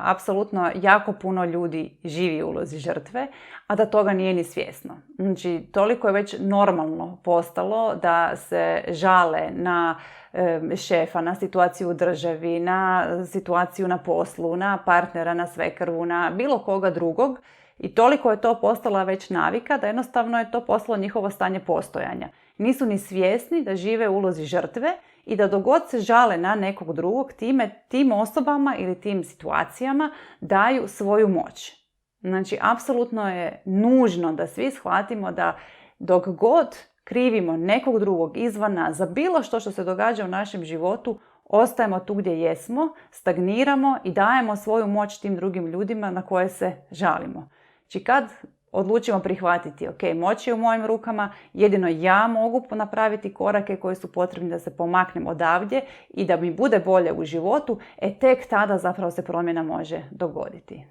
Apsolutno jako puno ljudi živi u ulozi žrtve, a da toga nije ni svjesno. Znači, toliko je već normalno postalo da se žale na šefa, na situaciju u državi, na situaciju na poslu, na partnera, na svekrvu, na bilo koga drugog. I toliko je to postala već navika da jednostavno je to postalo njihovo stanje postojanja. Nisu ni svjesni da žive u ulozi žrtve i da dok god se žale na nekog drugog, tim osobama ili tim situacijama daju svoju moć. Znači, apsolutno je nužno da svi shvatimo da dok god krivimo nekog drugog izvana za bilo što se događa u našem životu, ostajemo tu gdje jesmo, stagniramo i dajemo svoju moć tim drugim ljudima na koje se žalimo. Znači, kad odlučimo prihvatiti, ok, moć je u mojim rukama, jedino ja mogu napraviti korake koji su potrebni da se pomaknem odavdje i da mi bude bolje u životu, tek tada zapravo se promjena može dogoditi.